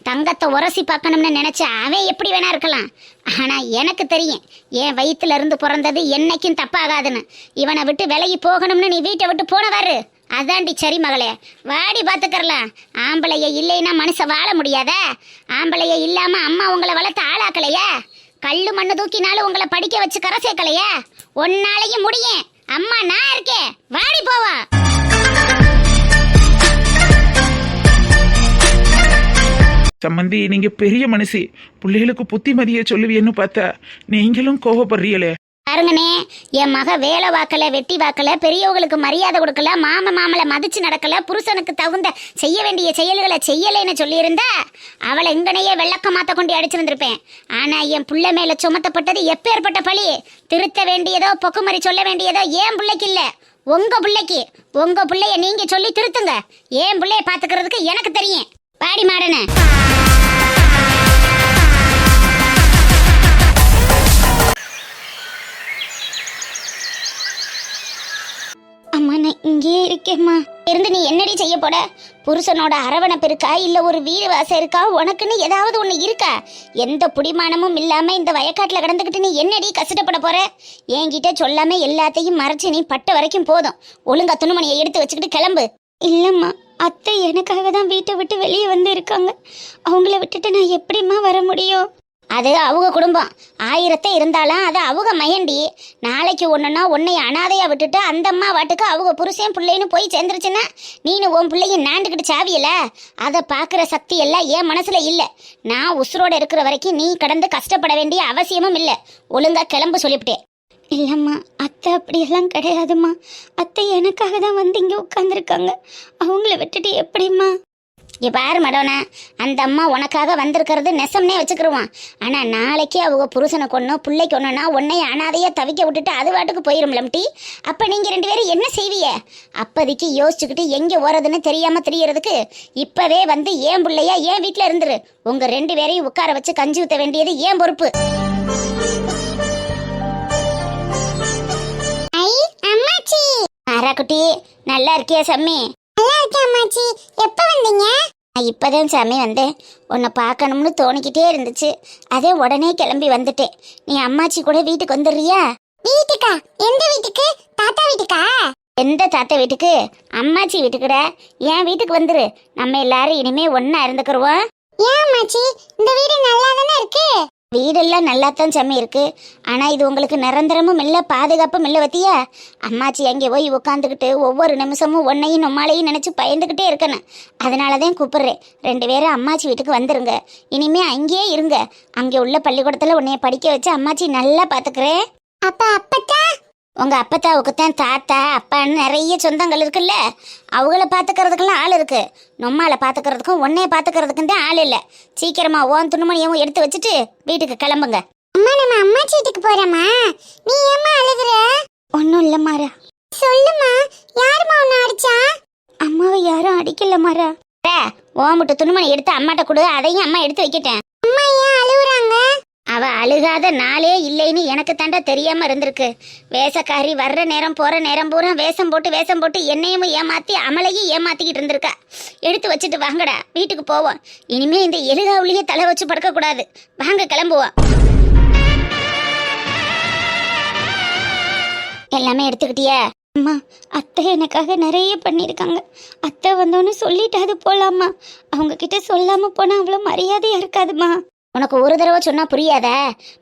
தங்கத்தை உரசி பார்க்கணும்னு நினைச்ச அவன் எப்படி வேணா இருக்கலாம். ஆனா எனக்கு தெரியும் என் வயிற்றுல இருந்து பிறந்தது என்னைக்கும் தப்பாகாதுன்னு. இவனை விட்டு விலகி போகணும்னு நீ வீட்டை விட்டு போனவாரு அதாண்டி சரி மகளே, வாடி பார்த்துக்கறலாம். ஆம்பளைய இல்லைன்னா மனுஷன் வாழ முடியாத? ஆம்பளைய இல்லாம அம்மா உங்களை வளர்த்து ஆளாக்கலையா? கல்லு மண்ணு தூக்கினாலும் உங்களை படிக்க வச்சு கரை சேர்க்கலையா? ஒன்னாலையும் முடியும். அம்மா நான் இருக்கேன், வாடி போவா. சம்மந்தி, நீங்க பெரிய மனுஷி, பிள்ளைகளுக்கு புத்திமதியை சொல்லுவீன்னு பார்த்தா நீங்களும் கோவப்படுறீங்களே. பாருங்கண்ணே, என் மக வேலை வாக்கல, வெட்டி வாக்கல, பெரியவங்களுக்கு மரியாதை கொடுக்கல, மாமலை மதிச்சு நடக்கல, புருஷனுக்கு தகுந்த செய்ய வேண்டிய செயல்களை செய்யலைன்னு சொல்லியிருந்தா அவளை எங்கனையே வெள்ளக்க மாத்த கொண்டு அடிச்சிருந்திருப்பேன். ஆனா என் புள்ள மேல சுமத்தப்பட்டது எப்பேற்பட்ட பழி. திருத்த வேண்டியதோ பொக்குமரி சொல்ல வேண்டியதோ என் பிள்ளைக்கு இல்ல, உங்க பிள்ளைக்கு. உங்க பிள்ளைய நீங்க சொல்லி திருத்துங்க. என் பிள்ளைய பாத்துக்கிறதுக்கு எனக்கு தெரியும். பாடி மாடன அம்மா, நான் இங்கே இருக்கேம்மா. இருந்து நீ என்னடி செய்ய போட? புருஷனோட அரவணைப்பு இருக்கா, இல்ல ஒரு வீடு வாசம் இருக்கா? உனக்குன்னு ஏதாவது ஒண்ணு இருக்கா? எந்த புடிமானமும் இல்லாம இந்த வயக்காட்டுல கிடந்துக்கிட்டு நீ என்னடி கஷ்டப்பட போற? என்கிட்ட சொல்லாம எல்லாத்தையும் மறைச்சு நீ பட்ட வரைக்கும் போதும். ஒழுங்கா துணிமணியை எடுத்து வச்சுக்கிட்டு கிளம்பு. இல்லம்மா, அத்தை எனக்காக தான் வீட்டை விட்டு வெளியே வந்து இருக்காங்க. அவங்கள விட்டுட்டு நான் எப்படிம்மா வர முடியும்? அது அவங்க குடும்பம். 1000 இருந்தாலும் அது அவங்க மயண்டி. நாளைக்கு ஒன்றுனா உன்னை அனாதையா விட்டுட்டு அந்த அம்மா வாட்டுக்கு அவங்க புருஷன் பிள்ளைன்னு போய் சேர்ந்துருச்சுன்னா நீனு உன் பிள்ளையும் நாண்டுக்கிட்டு சாவியல. அதை பார்க்குற சக்தி எல்லாம் என் மனசுல இல்லை. நான் உசுரோட இருக்கிற வரைக்கும் நீ கடந்து கஷ்டப்பட வேண்டிய அவசியமும் இல்லை. ஒழுங்கா கிளம்பு சொல்லிவிட்டேன். இல்லைம்மா, அத்தை அப்படியெல்லாம் கிடையாதும்மா. அத்தை எனக்காக தான் வந்து இங்கே உட்காந்துருக்காங்க. அவங்கள விட்டுட்டு எப்படிம்மா? இங்கே பாரு மடோனா, அந்த அம்மா உனக்காக வந்திருக்கிறது நெசம்னே வச்சுக்கிருவான். ஆனால் நாளைக்கே அவங்க புருஷனை கொன்னோ பிள்ளைக்கு ஒன்றுனா உன்னை அனாதையாக தவிக்க விட்டுட்டு அது வாட்டுக்கு போயிரும்லம்டி. அப்போ நீங்கள் 2 பேரும் என்ன செய்வீங்க? அப்போதைக்கு யோசிச்சுக்கிட்டு எங்கே ஓறதுன்னு தெரியாமல் தெரியறதுக்கு இப்போவே வந்து ஏன் பிள்ளையா ஏன் வீட்டில் இருந்துரு. உங்கள் 2 பேரையும் உட்கார வச்சு கஞ்சி ஊற்ற வேண்டியது ஏன் பொறுப்பு. குட்டி, நல்லா இருக்கியா சாமி? நல்லா இருக்கேன் அம்மாச்சி. எப்ப வந்தீங்க? இப்பதான் சாமி வந்தேன். உன்னை பார்க்கணும்னு தோணிக்கிட்டே இருந்துச்சு, அதே உடனே கிளம்பி வந்துட்டேன். நீ அம்மாச்சி கூட வீட்டுக்கு வந்துடுறியா? வீட்டுக்கா? எந்த வீட்டுக்கு? தாத்தா வீட்டுக்கா? எந்த தாத்தா வீட்டுக்கு? அம்மாச்சி வீட்டுக்குடா. என் வீட்டுக்கு வந்துரு. நம்ம எல்லாரும் இனிமே ஒன்னா இருந்துக்கிறோம். ஏன் அம்மாச்சி, இந்த வீடு நல்லா தானே இருக்கு? வீடெல்லாம் நல்லாத்தான் சாமி இருக்கு. ஆனா இது உங்களுக்கு நிரந்தரமும் இல்லை, பாதுகாப்பும் இல்லை. பத்தியா, அம்மாச்சி அங்கே போய் உட்காந்துக்கிட்டு ஒவ்வொரு நிமிஷமும் ஒன்னையும் நம்மளையும் நினைச்சு பயந்துக்கிட்டே இருக்கணும். அதனாலதான் கூப்பிடுறேன். 2 பேரும் அம்மாச்சி வீட்டுக்கு வந்துருங்க. இனிமே அங்கேயே இருங்க. அங்கே உள்ள பள்ளிக்கூடத்துல உன்னைய படிக்க வச்சு அம்மாச்சி நல்லா பாத்துக்கிறேன். அப்பா அப்பத்தா? உங்க அப்பத்தாவுக்குத்தான் தாத்தா அப்பான்னு நிறைய சொந்தங்கள் இருக்குல்ல, அவங்கள பாத்துக்கிறதுக்கெல்லாம் ஆள் இருக்கு. நம்மளை பாத்துக்கிறதுக்கும் உன்னைய பாத்துக்கிறதுக்கும் தான் ஆள் இல்லை. சீக்கிரமா ஓன் துணிமணியவும் எடுத்து வச்சுட்டு வீட்டுக்கு கிளம்புங்க. அம்மா, நம்ம அம்மாச்சி வீட்டுக்கு போறோமா? நீ ஏம்மா அழுகுற? ஒன்னும் இல்ல மாறா. சொல்லுமா, யாருமா உன்னை அடிச்சா? அம்மாவை யாரும் அடிக்கல மாறா. ஓம்பிட்டு துணிமணி எடுத்து அம்மாட்ட கொடு, அதையும் அம்மா எடுத்து வைக்கிட்டேன். அம்மா ஏன் அழுகுறாங்க? அவ அழுகாத நாளே இல்லைன்னு எனக்கு தாண்டா தெரியாம இருந்திருக்கு. வேஷக்காரி வர்ற நேரம் போற நேரம் பூரா வேஷம் போட்டு என்னையும் ஏமாத்தி அமலையும் ஏமாத்திக்கிட்டு இருந்திருக்கா. எடுத்து வச்சுட்டு வாங்கடா, வீட்டுக்கு போவோம். இனிமே இந்த எலுகாவுலயே தலை வச்சு படுக்க கூடாது. வாங்க கிளம்புவோம். எல்லாமே எடுத்துக்கிட்டியா? அம்மா, அத்தை எனக்காக நிறைய பண்ணியிருக்காங்க. அத்தை வந்தோன்னு சொல்லிட்டு அது போலாமா? அவங்க கிட்ட சொல்லாம போனா அவ்வளோ மரியாதையா இருக்காதுமா. உனக்கு ஒரு தடவை சொன்னா புரியாத?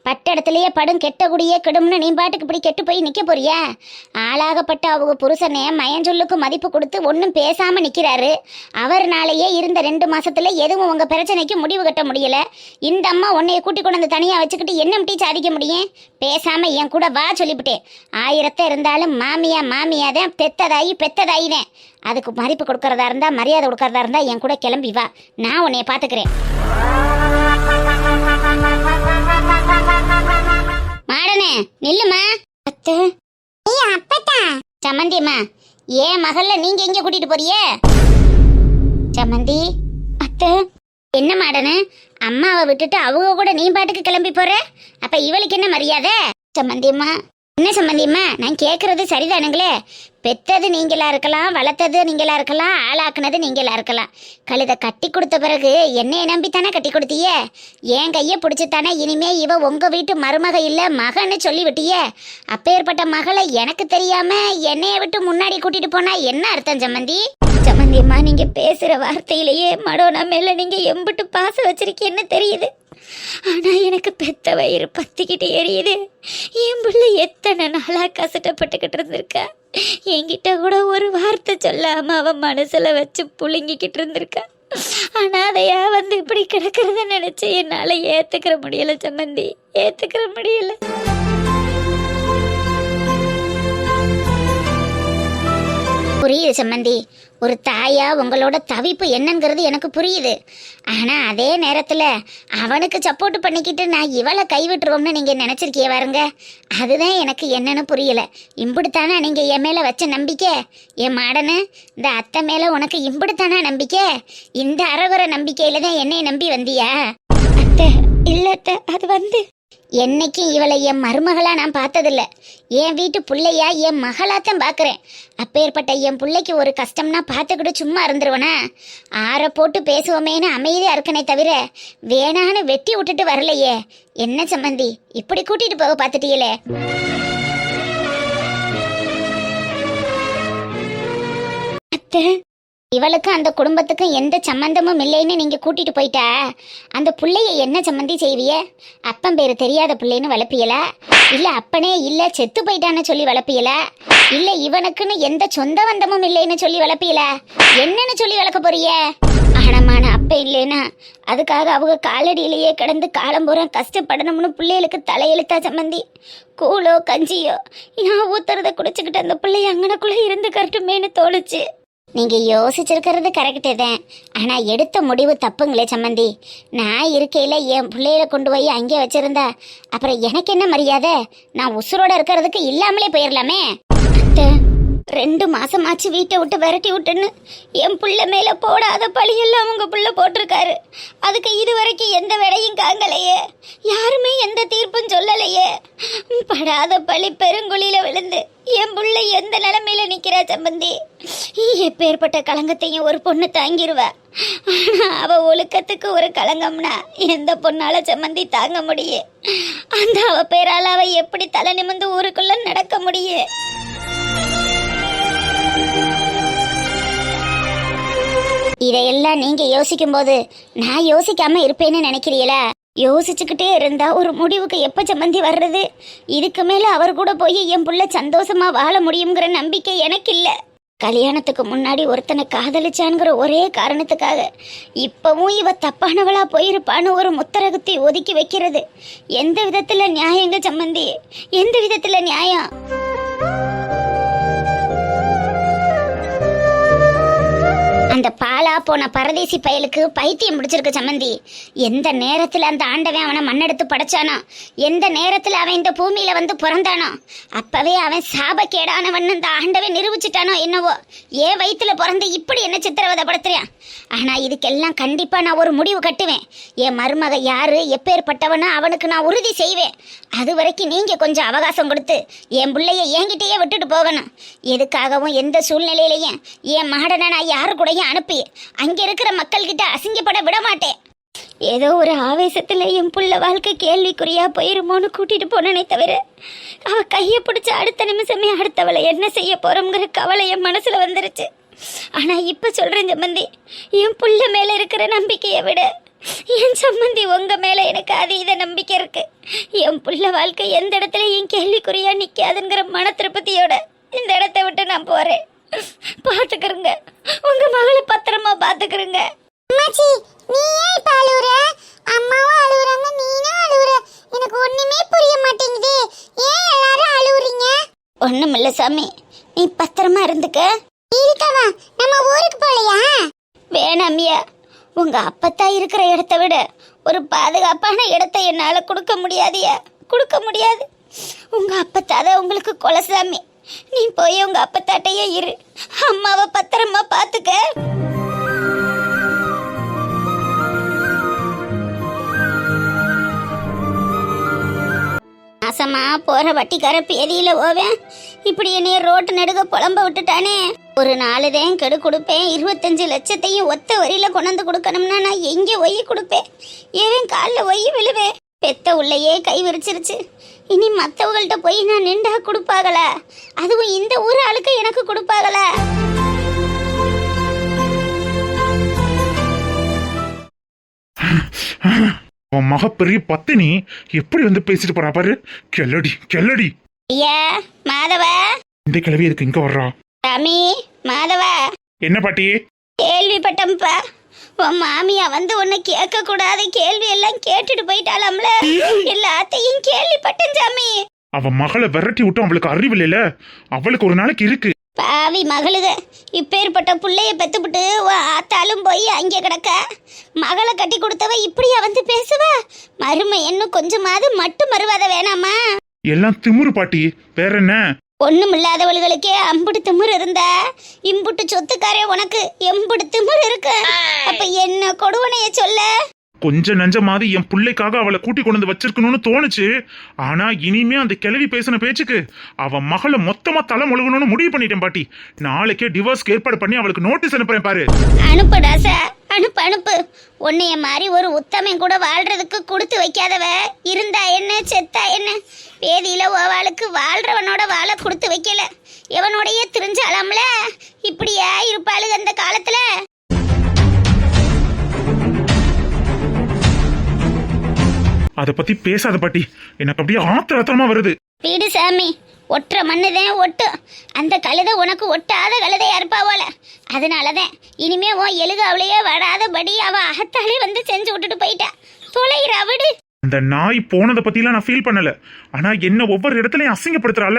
பட்ட இடத்துலயே படும் கெட்ட குடியே கெடும்னு நீ பாட்டுக்கு இப்படி கெட்டு போய் நிக்க போறியா? ஆளாகப்பட்ட அவங்க புருஷனே மயஞ்சொல்லுக்கு மதிப்பு கொடுத்து ஒன்னும் பேசாம நிக்கிறாரு. அவர்னாலேயே இருந்த 2 மாசத்துல எதுவும் உங்க பிரச்சனைக்கு முடிவு கட்ட முடியல. இந்த அம்மா உன்னைய கூட்டி கொண்டு வந்து தனியா வச்சுக்கிட்டு என்ன டீ சாதிக்க முடியும்? பேசாம என் கூட வா சொல்லிவிட்டேன். 1000 இருந்தாலும் மாமியாதான் பெத்ததாயினேன். அதுக்கு மதிப்பு கொடுக்கறதா இருந்தா, மரியாதை கொடுக்கறதா இருந்தா என் கூட கிளம்பி வா. நான் உன்னைய பாத்துக்கிறேன். மாடனே நில்லுமா. அத்தை. அப்பத்தா. சம்மந்தியம்மா, ஏன் மகள நீங்க எங்க கூட்டிட்டு போறியே? சம்மந்தி. அத்தை. என்ன மாடனே, அம்மாவை விட்டுட்டு அவங்க கூட நீ பாட்டுக்கு கிளம்பி போற? அப்ப இவளுக்கு என்ன மரியாதை? சம்மந்தியம்மா, என்ன சம்பந்தியம்மா, நான் கேட்கறது சரிதானுங்களே? பெத்தது நீங்களா இருக்கலாம், வளர்த்தது நீங்களா இருக்கலாம், ஆளாக்குனது நீங்களா இருக்கலாம். கழுத கட்டி கொடுத்த பிறகு என்னைய நம்பித்தானே கட்டி கொடுத்திய. என் கையை பிடிச்சித்தானே இனிமே இவ உங்க வீட்டு மருமக இல்ல மகன்னு சொல்லி விட்டிய. அப்பேற்பட்ட மகளை எனக்கு தெரியாம என்னைய விட்டு முன்னாடி கூட்டிட்டு போனா என்ன அர்த்தம் சம்மந்தி? சம்மந்தியம்மா, நீங்க பேசுற வார்த்தையிலேயே மடோனா மேல நீங்க எம்பிட்டு பாசம் வச்சிருக்கீன்னு தெரியுது. ஆனா எனக்கு பெத்த வயிறு பத்திக்கிட்டு எரியுது. என் பிள்ளை எத்தனை நாளா கஷ்டப்பட்டுக்கிட்டு இருந்திருக்கா. என்கிட்ட கூட ஒரு வார்த்தை சொல்லாம அவன் மனசுல வச்சு புழுங்கிக்கிட்டு இருந்திருக்கா. ஆனா அதையா வந்து இப்படி கிடக்கிறத நினைச்சு என்னால ஏத்துக்கிற முடியல சம்மந்தி, ஏத்துக்கிற முடியல. புரியுது சம்மந்தி, ஒரு தாயா உங்களோட தவிப்பு என்னங்கிறது எனக்கு புரியுது. ஆனா அதே நேரத்துல அவனுக்கு சப்போர்ட் பண்ணிக்கிட்டு நான் இவளை கைவிட்டுருவோம்னு நீங்க நினைச்சிருக்கிய பாருங்க, அதுதான் எனக்கு என்னன்னு புரியல. இம்புடுத்தானா நீங்க என் மேல வச்ச நம்பிக்கை? என் மாடனு இந்த அத்தை மேல உனக்கு இம்புடுத்தானா நம்பிக்கை? இந்த அறகுற நம்பிக்கையில தான் என்னை நம்பி வந்தியா? அத்தை இல்லத்த, அது வந்து என்னைக்கும் இவளை என் மருமகளா நான் பார்த்ததில்ல. என் வீட்டு பிள்ளையா என் மகளாத்தான் பார்க்குறேன். அப்பேற்பட்ட என் பிள்ளைக்கு ஒரு கஷ்டம்னா பார்த்துக்கிட்டு சும்மா இருந்துருவனா? ஆற போட்டு பேசுவோமேனு அமைதியாக இருக்கனே தவிர வேணான்னு வெட்டி விட்டுட்டு வரலையே. என்ன சம்மந்தி இப்படி கூட்டிட்டு போக பார்த்துட்டீங்களே? அத்தை, இவளுக்கு அந்த குடும்பத்துக்கும் எந்த சம்பந்தமும் இல்லைன்னு நீங்க கூட்டிட்டு போயிட்டா அந்த பிள்ளைய என்ன சம்மந்தி செய்விய? அப்பன் பேரு தெரியாத பிள்ளைன்னு வளர்ப்பியலா? இல்ல அப்பனே இல்ல செத்து போயிட்டான்னு சொல்லி வளர்ப்பியலா? இல்ல இவனுக்குன்னு எந்த சொந்த பந்தமும் இல்லைன்னு சொல்லி வளர்ப்பியலா? என்னன்னு சொல்லி வளர்க்க போறிய? ஆனமான அப்ப இல்லைன்னா அதுக்காக அவங்க காலடியிலேயே கிடந்து காலம்பூரம் கஷ்டப்படணும்னு பிள்ளைகளுக்கு தலையெழுத்தா சம்மந்தி? கூழோ கஞ்சியோ நான் ஊத்துறத குடிச்சுக்கிட்டு அந்த பிள்ளைய அங்கனக்குள்ள இருந்து கரட்டுமேனு தோணுச்சு. நீங்க யோசிச்சிருக்கிறது கரெக்டே தான், ஆனா எடுத்த முடிவு தப்புங்களே சம்மந்தி. நான் இருக்கையில என் பிள்ளையில கொண்டு போய் அங்கே வச்சிருந்தா அப்புறம் எனக்கு என்ன மரியாதை? நான் உசுரோட இருக்கிறதுக்கு இல்லாமலே போயிடலாமே. 2 மாசமாச்சு வீட்டை விட்டு விரட்டி விட்டுன்னு என் புள்ள மேல போடாத பழியெல்லாம் உங்க புள்ள போட்டிருக்காரு. அதுக்கு இது வரைக்கும் எந்த வேலையும் காங்கலையே, யாருமே எந்த தீர்ப்பும் சொல்லலையே. படாத பழி பெருங்குழியில விழுந்து என் புள்ள எந்த நிலைமையில நிக்கிறா சம்பந்தி? எப்பேற்பட்ட களங்கத்தையும் ஒரு பொண்ணு தாங்கிருவா. ஆனா அவ ஒழுக்கத்துக்கு ஒரு களங்கம்னா எந்த பொண்ணால சம்மந்தி தாங்க முடியும்? அந்த அவ பேரால அவ எப்படி தலை நிமிந்து ஊருக்குள்ள நடக்க முடியும்? இதையெல்லாம் நீங்க யோசிக்கும் போது நான் யோசிக்காம இருப்பேன்னு நினைக்கிறீங்களா? யோசிச்சுக்கிட்டே இருந்தா ஒரு முடிவுக்கு எப்ப சம்மந்தி வர்றது? இதுக்கு மேல அவர் கூட போய் என் புள்ள சந்தோஷமா வாழ முடியுங்கிற நம்பிக்கை எனக்கு இல்ல. கல்யாணத்துக்கு முன்னாடி ஒருத்தனை காதலிச்சான்ங்கிற ஒரே காரணத்துக்காக இப்பவும் இவ தப்பானவளா போயிருப்பான்னு ஒரு முத்தரகத்தை ஒதுக்கி வைக்கிறது எந்த விதத்துல நியாயங்க சம்மந்தி? எந்த விதத்துல நியாயம்? அந்த பாலா போன பரதேசி பயலுக்கு பைத்தியம் முடிச்சிருக்கு சம்மந்தி. எந்த நேரத்துல அந்த ஆண்டவன் அவனை மண்ணெடுத்து படைச்சானோ, எந்த நேரத்துல அவன் இந்த பூமியில வந்து பிறந்தானோ அப்பவே அவன் சாபக்கேடானவன் அந்த ஆண்டவன் நிரூபிச்சிட்டானோ என்னவோ. ஏன் வயிற்றுல பிறந்து இப்படி என்ன சித்திரவதைப்படுத்துறேன்? ஆனா இதுக்கெல்லாம் கண்டிப்பா நான் ஒரு முடிவு கட்டுவேன். என் மருமக யாரு எப்பேற்பட்டவனோ அவனுக்கு நான் உறுதி செய்வேன். அது வரைக்கும் நீங்க கொஞ்சம் அவகாசம் கொடுத்து என் பிள்ளைய என்கிட்டயே விட்டுட்டு போகணும். எதுக்காகவும் எந்த சூழ்நிலையிலையும் என் மாடனை நான் யாரு கூடயும் அனுப்பி அங்க இருக்கிற மக்கள் கிட்ட அசிங்கப்பட விட மாட்டேன். ஏதோ ஒரு ஆவேசத்துல என் புள்ள வாழ்க்கை கேள்விக்குறியா போயிருமோன்னு கூட்டிட்டு போனனே தவிர அவ கையை பிடிச்ச அடுத்த நிமிஷமே அடுத்தவளை என்ன செய்ய போறோம்ங்கிற கவலை என் மனசுல வந்துருச்சு. ஆனா இப்ப சொல்றேன் சம்மந்தி, என் புள்ள மேல இருக்கிற நம்பிக்கையை விட என் சம்மந்தி உங்க மேல எனக்கு அதீத நம்பிக்கை இருக்கு. என் புள்ள வாழ்க்கை எந்த இடத்துல என் கேள்விக்குறியா நிக்காதுங்கிற மன திருப்பதியோட இந்த இடத்தை விட்டு நான் போறேன். பாத்துக்கிறங்க, உங்க மகளை பத்திரமா பாத்துக்கிறங்க. அம்மாச்சி, நீ ஏன் இப்ப அழுவுற? அம்மாவும் அழுவுறாங்க, நீனும் அழுவுற. எனக்கு ஒண்ணுமே புரிய மாட்டேங்குது. ஏன் எல்லாரும் அழுவுறீங்க? ஒண்ணுமில்ல சாமி, நீ பத்திரமா இருந்துக்க. இருக்கவா? நம்ம ஊருக்கு போலையா? வேணாமியா, உங்க அப்பத்தா இருக்கிற இடத்த விட ஒரு பாதுகாப்பான இடத்தை என்னால கொடுக்க முடியாதியா, கொடுக்க முடியாது. உங்க அப்பத்தாத உங்களுக்கு கொலசாமி. நீ போய் உங்க அப்பத்தாட்டையே இரு, அம்மாவை பத்திரமா பாத்துக்க. நாசமா போற போற வட்டிக்கார பேதியில ஓவேன் இப்படி என்னைய ரோட்டு நடுக புலம்ப விட்டுட்டானே. ஒரு 4 தான் கெடு கொடுப்பேன், 25 லட்சத்தையும் ஒத்த வரியில கொண்டாந்து கொடுக்கணும்னா நான் எங்க ஒய்ய கொடுப்பேன்? ஏன் காலில் ஒய்ய விழுவேன்? பெத்த உள்ளேயே கை விரிச்சிருச்சு. இனி மற்றவங்கள்ட்ட போய் நான் நின்றா கொடுப்பாங்களா? அதுவும் இந்த ஊர் ஆளுக்கு எனக்கு கொடுப்பாங்களா? உன் மக பெரிய பத்தினி எப்படி வந்து பேசிட்டு போறா பாரு. கெல்லடி கெல்லடி. ஐயா மாதவா, இந்த கிழவி எதுக்கு இங்க வர்றா? சாமி மாதவா, என்ன பாட்டி? கேள்விப்பட்டம்பா, உன் மாமியா வந்து உன்னை கேட்க கூடாத கேள்வி எல்லாம் கேட்டுட்டு போயிட்டாலாம்ல. எல்லாத்தையும் கேள்விப்பட்டேன் சாமி. அவ மகளை விரட்டி விட்டு அவளுக்கு அறிவு இல்ல. அவளுக்கு ஒரு நாளைக்கு இருக்கு. பாவி மகளுக, இப்பேற்பட்ட புள்ளைய பெத்துப்பிட்டு ஆத்தாலும் போய் அங்கே கிடக்க. மகளை கட்டி கொடுத்தவ இப்படியா வந்து பேசுவ? மருமை இன்னும் கொஞ்சமாவது மட்டும் மறுவாத வேணாமா? எல்லாம் திமுரு பாட்டி, வேற என்ன? ஒண்ணும் இல்லாதவளுகளுக்கே அம்புட்டு திமிரு இருந்தா இம்புட்டு சொத்துக்காரே உனக்கு எம்புட்டு திமிரு இருக்கு. அப்ப என்ன கொடுவனைய சொல்ல? கொஞ்ச நஞ்சமாவது என் பிள்ளைக்காக அவளை கூட்டி கொண்டு வந்து வச்சிருக்கணும்னு தோணுச்சு. ஆனா இனிமே அந்த கிழவி பேசின பேச்சுக்கு அவ மகளை மொத்தமா தலை முழுகணும்னு முடிவு பண்ணிட்டேன் பாட்டி. நாளைக்கே டிவோர்ஸ்க்கு ஏற்பாடு பண்ணி அவளுக்கு நோட்டீஸ் அனுப்புறேன் பாரு. அனுப்புடா சார், அனுப்பு அனுப்பு. உன்னைய மாதிரி ஒரு உத்தமன் கூட வாழ்றதுக்கு கொடுத்து வைக்காதவ இருந்தா என்ன செத்தா என்ன? பேதியில ஓவாளுக்கு வாழ்றவனோட வாழ கொடுத்து வைக்கல, எவனோடையே திரிஞ்சாலாம்ல. இப்படியா இருப்பாளுங்க அந்த காலத்துல? அத பத்தி பேசாத பாட்டி, எனக்கு அப்படியே ஆத்திரமா வருது. வீடு சாமி, ஒற்ற மண்ணுதான் ஒட்டு. அந்த கழுதை உனக்கு ஒட்டாத கழுதையா இருப்பாவோல. அதனாலதான் இனிமே உன் எழுக அவளையே வராதபடி அவ அகத்தாலே வந்து செஞ்சு விட்டுட்டு போயிட்டா. தொலைகிறா விடு. அந்த நாய் போனதை பத்திலாம் நான் ஃபீல் பண்ணல. ஆனா என்ன ஒவ்வொரு இடத்துலயும் அசிங்கப்படுத்துறால,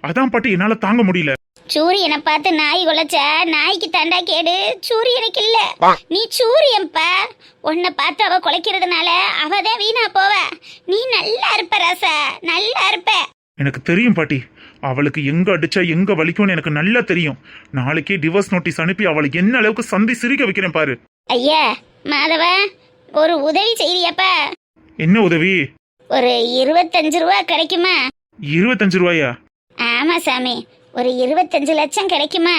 அதான் பாட்டி என்னால தாங்க முடியல. சூரியனை பார்த்து நாய் குலைச்ச நாய்க்கு தாண்டா கேடு, சூரியனுக்கு இல்ல. நீ சூரியன்பா. உன்னை பார்த்து அவ குலைக்கிறதுனால அவதான் வீணா போவ. நீ நல்லா இருப்ப ராசா, நல்லா இருப்ப. எனக்கு தெரியும் பாட்டி, அவளுக்கு எங்க அடிச்சா எங்க வலிக்கும்னு எனக்கு நல்லா தெரியும். நாளைக்கே டிவோர்ஸ் நோட்டீஸ் அனுப்பி அவளுக்கு என்ன அளவுக்கு சந்தி சிரிக்க வைக்கிறேன் பாரு. ஐயா மாதவ, ஒரு உதவி செய்யறியப்பா? என்ன உதவி? ஒரு 25 ரூபா கிடைக்குமா? 25 ரூபாயா? ஆமா சாமி, ஒரு 25 லட்சம் கிடைக்குமா?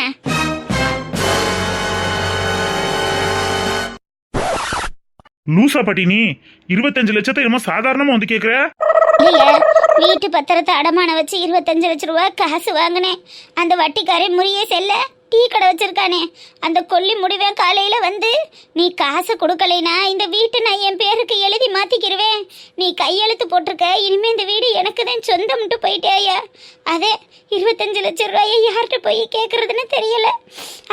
லூசா பாட்டி நீ? 25 லட்சத்தை என்னமோ சாதாரணமா வந்து கேக்குற? இல்ல, வீட்டு பத்திரத்தை அடமான வச்சு 25 லட்சம் ரூபாய் காசு வாங்கினேன். அந்த வட்டிக்காரன் முறியே செல்ல டீ கடை வச்சிருக்கானே, அந்த கொல்லி முடிவேன் காலையில வந்து, நீ காசு கொடுக்கலைனா இந்த வீட்டை நான் என் பேருக்கு எழுதி மாத்திக்கிருவேன். நீ கையெழுத்து போட்டிருக்க, இனிமே இந்த வீடு எனக்கு தான் சொந்தம்ட்டு போயிட்டேயா. அதே 25 லட்சம் ரூபாயை யார்கிட்ட போய் கேட்கறதுன்னு தெரியல.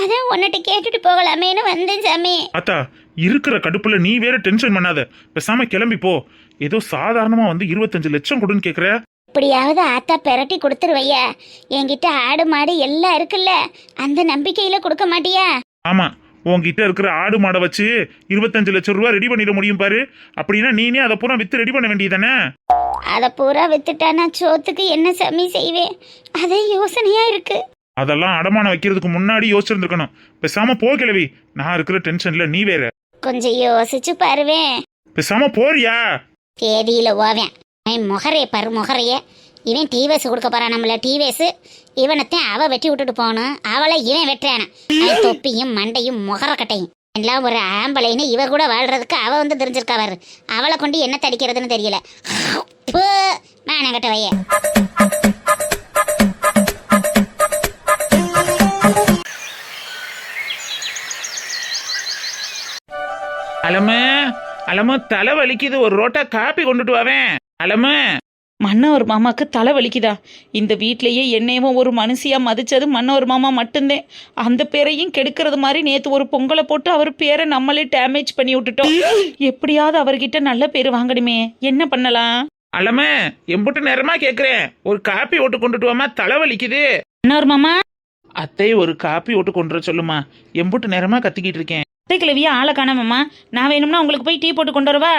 அதான் உன்னிட்ட கேட்டுட்டு போகலாமேன்னு வந்தேன் சாமி. அத்தா, இருக்கிற கடுப்புல நீ வேற டென்ஷன் பண்ணாத, பேசாம கிளம்பி போ. ஏதோ சாதாரணமா வந்து 25 லட்சம் கொடுன்னு கேக்குற. இப்படியாவது ஆத்தா பெரட்டி கொடுத்துருவையா? என்கிட்ட ஆடு மாடு எல்லாம் இருக்குல்ல, அந்த நம்பிக்கையில கொடுக்க மாட்டியா? ஆமா, உன்கிட்ட இருக்கிற ஆடு மாடை வச்சு 25 லட்சம் ரூபாய் ரெடி பண்ணிட முடியும் பாரு. அப்படின்னா நீனே அதை பூரா வித்து ரெடி பண்ண வேண்டியதானே? அதை பூரா வித்துட்டானா சோத்துக்கு என்ன சாமி செய்வேன்? அதே யோசனையா இருக்கு. அதெல்லாம் அடமானம் வைக்கிறதுக்கு முன்னாடி யோசிச்சிருந்துருக்கணும். பேசாம போ கிழவி, நான் இருக்கிற டென்ஷன்ல நீ வேற. கொஞ்சம் யோசிச்சு பாருவேன். பேசாம போறியா? தேதியில ஓவேன். முகரே பாரு முகரைய. இவன் டிவேஸ் கொடுக்க போறான் நம்மள. டிவேஸ் இவனத்தான் அவ வெட்டி விட்டுட்டு போகணும், அவளை இவன் வெட்டுறான. தொப்பியும் மண்டையும் முகரக்கட்டையும் எல்லாம் ஒரு ஆம்பளைன்னு இவ கூட வாழ்றதுக்கு அவ வந்து தெரிஞ்சிருக்கா பாரு. அவளை கொண்டு என்ன தடிக்கிறதுன்னு தெரியல. மானங்கட்ட வைய. அலம தலை வலிக்குது, ஒரு ரோட்டா காப்பி கொண்டுட்டு வாவேன். அலம, மன்னவர் மாமாக்கு தலை வலிக்குதா? இந்த வீட்லயே என்னையும் ஒரு மனுஷியா மதிச்சது மன்னவர் மாமா மட்டும்தான். அந்த பேரையும் கெடுக்கிறது மாதிரி நேத்து ஒரு பொங்கலை போட்டு அவர் பேரை நம்மளே டேமேஜ் பண்ணி விட்டுட்டோம். எப்படியாவது அவர்கிட்ட நல்ல பேர் வாங்கணுமே, என்ன பண்ணலாம்? அலம எம்புட்டு நேரமா கேக்குறேன், ஒரு காப்பி ஓட்டு கொண்டுட்டு வாமா, தலை வலிக்குது. மன்னவர் மாமா, அத்தை ஒரு காப்பி ஓட்டு கொண்டு வர சொல்லுமா, எம்புட்டு நேரமா கத்திக்கிட்டு இருக்கேன். அத்தை கிழவியா ஆளை காணாமம்மா. நான் வேணும்னா உங்களுக்கு போய் டீ போட்டு கொண்டு வரவா?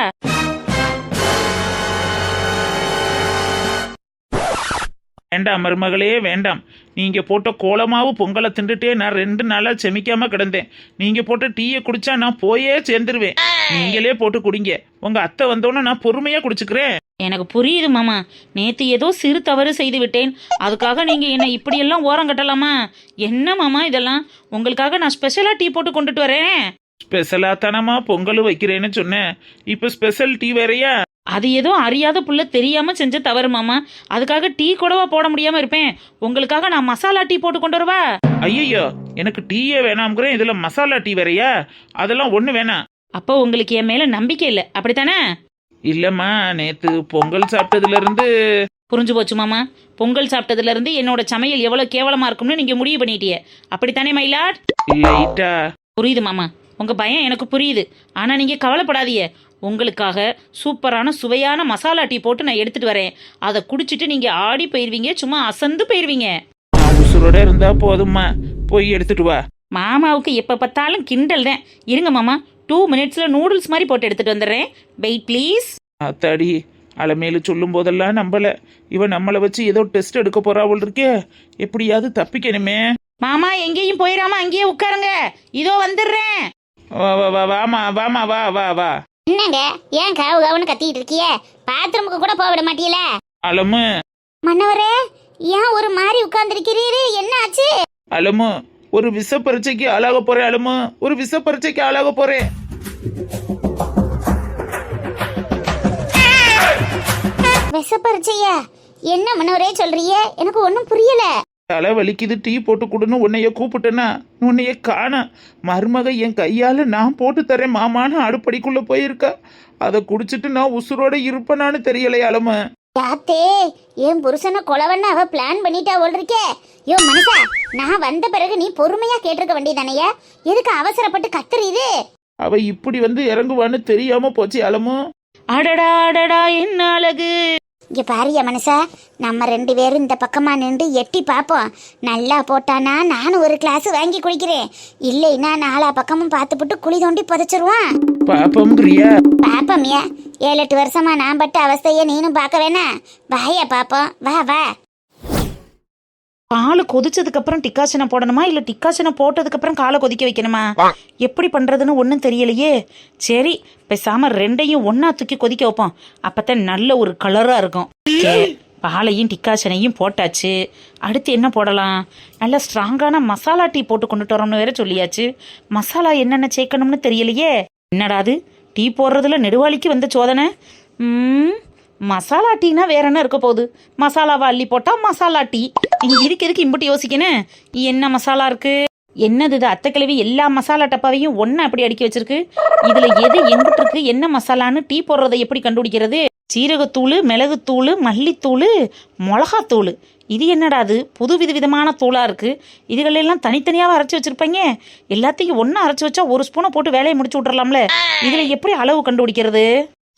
வேண்டாம் மருமகளே வேண்டாம். நீங்க போட்ட கோலமாவு பொங்கலை தின்றுட்டே நான் 2 நாளா செமிக்காம கிடந்தேன். நீங்க போட்ட டீயை குடிச்சா நான் போயே சேர்ந்துருவேன். நீங்களே போட்டு குடிங்க. உங்க அத்தை வந்தோன்னு நான் பொறுமையா குடிச்சுக்கிறேன். எனக்கு புரியுது மாமா, நேத்து ஏதோ சிறு தவறு செய்து விட்டேன், அதுக்காக நீங்க என்ன இப்படியெல்லாம் ஓரம் கட்டலாமா? என்ன மாமா இதெல்லாம்? உங்களுக்காக நான் ஸ்பெஷலா டீ போட்டு கொண்டுட்டு வரேன். ஸ்பெஷலா தானமா பொங்கல் வைக்கிறேன்னு சொன்னேன். இப்ப ஸ்பெஷல் டீ வேறயா? அது ஏதோ அறியாத புள்ள தெரியாம செஞ்ச தவறு மாமா, அதுக்காக டீ கூடவா போட முடியாம இருப்பேன்? உங்களுக்காக நான் மசாலா டீ போட்டு கொண்டு வரவா? ஐயோ, எனக்கு டீயே வேணாம்ங்கிறேன், இதுல மசாலா டீ வேறயா? அதெல்லாம் ஒண்ணு வேணாம். அப்போ உங்களுக்கு என் மேல நம்பிக்கை இல்லை அப்படித்தானே? இல்லம்மா, நேத்து பொங்கல் சாப்பிட்டதுல இருந்து புரிஞ்சு போச்சு மாமா. பொங்கல் சாப்பிட்டதுல இருந்து என்னோட சமையல் எவ்வளவு கேவலமா இருக்கும்னு நீங்க முடிவு பண்ணிட்டீங்க அப்படித்தானே மயிலாட்? லைட்டா புரியுது மாமா, உங்க பயம் எனக்கு புரியுது. ஆனா நீங்க கவலைப்படாதீங்க, உங்களுக்காக சூப்பரான சுவையான மசாலா டீ போட்டு நான் எடுத்துட்டு வரேன். அதை குடிச்சிட்டு நீங்க ஆடி போயிருவீங்க, சும்மா அசந்து போயிருவீங்க. நான் உசுரோட இருந்தா போதும்மா, போய் எடுத்துட்டு வா. மாமாவுக்கு எப்ப பார்த்தாலும் கிண்டல் தான். இருங்க மாமா, 2 மினிட்ஸ்ல நூடுல்ஸ் மாதிரி போட்டு எடுத்துட்டு வந்துடுறேன். Wait please. அத்தாடி, அலமேலு சொல்லும் போதெல்லாம் நம்பல. இவன் நம்மளை வச்சு ஏதோ டெஸ்ட் எடுக்க போறாவள் இருக்கே, எப்படியாவது தப்பிக்கணுமே. மாமா எங்கேயும் போயிடாம அங்கேயே உட்காருங்க, இதோ வந்துடுறேன். வா வா வா வாமா வாமா வா வா வா. என்னங்க ஏன் காவு காவுன்னு கத்திட்டு இருக்கிய? பாத்ரூமுக்கு கூட போக விட மாட்டீல? அலமு மன்னவரே, ஏன் ஒரு மாதிரி உட்கார்ந்துருக்கிறீரு? என்ன ஆச்சு? அலமு, ஒரு விச பரீட்சைக்கு ஆளாக போறேன். அலமு, ஒரு விச பரீட்சைக்கு ஆளாக போறேன். விஷ பரிச்சையா? என்ன மன்னவரே சொல்றீங்க? எனக்கு ஒன்றும் புரியல. தலை வலிக்குது, டீ போட்டு கொடுன்னு உன்னைய கூப்பிட்டேன்னா உன்னைய காண. மருமக என் கையால நான் போட்டு தரேன் மாமான்னு அடுப்படிக்குள்ள போயிருக்கா. அதை குடிச்சிட்டு நான் உசுரோட இருப்பேனான்னு தெரியலையே அலமு. யாத்தே, என் புருஷனை கொலவன்னு அவ பிளான் பண்ணிட்டா ஓல் இருக்கே. யோ மனுஷா, நான் வந்த பிறகு நீ பொறுமையா கேட்டிருக்க வேண்டியதானையா? எதுக்கு அவசரப்பட்டு கத்துறீரு? அவ இப்படி வந்து இறங்குவான்னு தெரியாம போச்சு அலமு. அடடா அடடா என்ன அழகு! இங்க பாரியா மனுஷா, நம்ம 2 பேரும் இந்த பக்கமா நின்று எட்டி பார்ப்போம். நல்லா போட்டானா நானும் ஒரு கிளாஸ் வாங்கி குடிக்கிறேன், இல்லைன்னா 4 பக்கமும் பார்த்துப்புட்டு குழி தோண்டி புதைச்சிருவான். பாப்பம்ங்கிறியா? பாப்பம்யா, 7-8 வருஷமா நான் பட்ட அவஸ்தைய நீனும் பார்க்க வேணா? வாயா பாப்போம், வா வா. பால் கொதிச்சதுக்கு அப்புறம் டிக்காசனை போடணுமா இல்ல டிக்காசனை போட்டதுக்கு அப்புறம் காலை கொதிக்க வைக்கணுமா? எப்படி பண்றதுன்னு ஒன்றும் தெரியலையே. சரி, பேசாம 2ஐயும் ஒன்னா தூக்கி கொதிக்க வைப்போம், அப்பதான் நல்ல ஒரு கலரா இருக்கும். பாலையும் டிக்காசனையும் போட்டாச்சு, அடுத்து என்ன போடலாம்? நல்ல ஸ்ட்ராங்கான மசாலா டீ போட்டு கொண்டுட்டு வரோம்னு வேற சொல்லியாச்சு. மசாலா என்னென்ன சேர்க்கணும்னு தெரியலையே. என்னடாது, டீ போடுறதுல நெடுவாளிக்கு வந்த சோதனை. மசாலா டீனா வேற என்ன இருக்க போகுது? மசாலாவை அள்ளி போட்டா மசாலா டீ. இதுக்கு எதுக்கு இம்புட்டு யோசிக்கணும்? என்ன மசாலா இருக்கு? என்னது இது? அத்தை கிழவி எல்லா மசாலா டப்பாவையும் ஒன்னா அப்படி அடுக்கி வச்சிருக்கு. இதுல எது எங்கிட்டு இருக்கு, என்ன மசாலான்னு டீ போடுறதை எப்படி கண்டுபிடிக்கிறது? சீரகத்தூள், மிளகுத்தூள், மல்லித்தூள், மிளகாத்தூள், இது என்னடாது புது விதவிதமான தூளா இருக்கு. இதுகளெல்லாம் தனித்தனியாக அரைச்சி வச்சிருப்பாங்க. எல்லாத்தையும் ஒன்னா அரைச்சி வச்சா 1 ஸ்பூனை போட்டு வேலையை முடிச்சு விட்றலாம்ல. இதுல எப்படி அளவு கண்டுபிடிக்கிறது?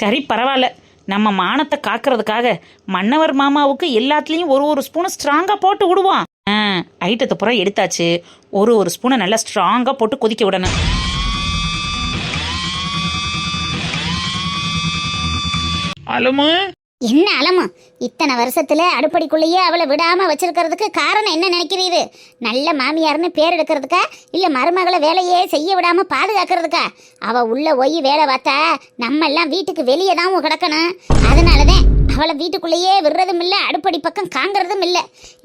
சரி பரவாயில்ல, நம்ம மானத்தை காக்கிறதுக்காக மன்னவர் மாமாவுக்கு எல்லாத்துலேயும் ஒரு ஸ்பூனை ஸ்ட்ராங்காக போட்டு விடுவான். ஐட்டத்தை புறம் எடுத்தாச்சு, ஒரு ஸ்பூனை நல்லா ஸ்ட்ராங்காக போட்டு கொதிக்க விடணும். அலமு, என்ன அலமு? இத்தனை வருஷத்துல அடுப்படிக்குள்ளேயே அவளை விடாம வச்சிருக்கிறதுக்கு காரணம் என்ன நினைக்கிறீரு? நல்ல மாமியார்னு பேர் எடுக்கிறதுக்கா இல்ல மருமகளை வேலையே செய்ய விடாம பாதுகாக்கிறதுக்கா? அவ உள்ள போய் வேலை பார்த்தா நம்ம எல்லாம் வீட்டுக்கு வெளியே தான் கிடக்கணும். அதனாலதான் அவளை வீட்டுக்குள்ளேயே விடுறதும் இல்ல, அடுப்படி பக்கம் காங்கிறதும் இல்ல.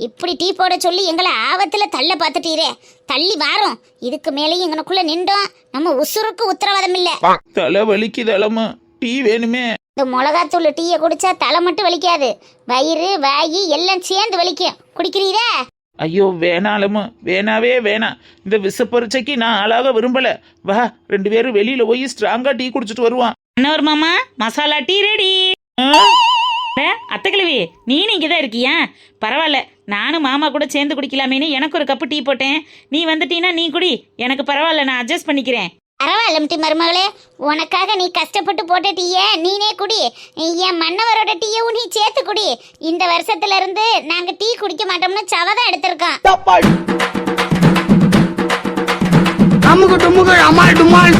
இப்படி டீ போட சொல்லி எங்களை ஆபத்துல தள்ள பார்த்துட்டீரே. தள்ளி வாரோம், இதுக்கு மேலேயும் எங்களுக்குள்ள நின்றோம் நம்ம உசுருக்கு உத்தரவாதம் இல்ல. தலை வலிக்குது அலமு, டீ வேணுமே. இந்த மிளகாத்தூள் டீயை குடிச்சா தலை மட்டும் வலிக்காது, வயிறு வாயி எல்லாம் சேர்ந்து வலிக்கும். குடிக்கிறீரா? ஐயோ வேணாம் அலமு, வேணாவே வேணாம். இந்த விச பரீட்சைக்கு நான் ஆளாக விரும்பல. வா, 2 பேரும் வெளியில போய் ஸ்ட்ராங்கா டீ குடிச்சிட்டு வருவான். மன்னவர் மாமா, மசாலா டீ ரெடி. அத்தை கிழவி, நீனும் இங்கதான் இருக்கியா? பரவாயில்ல, நானும் மாமா கூட சேர்ந்து குடிக்கலாமேன்னு எனக்கு ஒரு கப்பு டீ போட்டேன். நீ வந்துட்டீன்னா நீ குடி, எனக்கு பரவாயில்ல, நான் அட்ஜஸ்ட் பண்ணிக்கிறேன். பரவாயில்ல மருமகளே, உனக்காக நீ கஷ்டப்பட்டு போட்ட டீயை நீனே குடி. என் மன்னவரோட டீயவும் நீ சேர்த்து குடி. இந்த வருஷத்துல இருந்து நாங்க டீ குடிக்க மாட்டோம்னு சவதான் எடுத்திருக்கோம். அமுகு டுமுகள் அமால் டுமால்.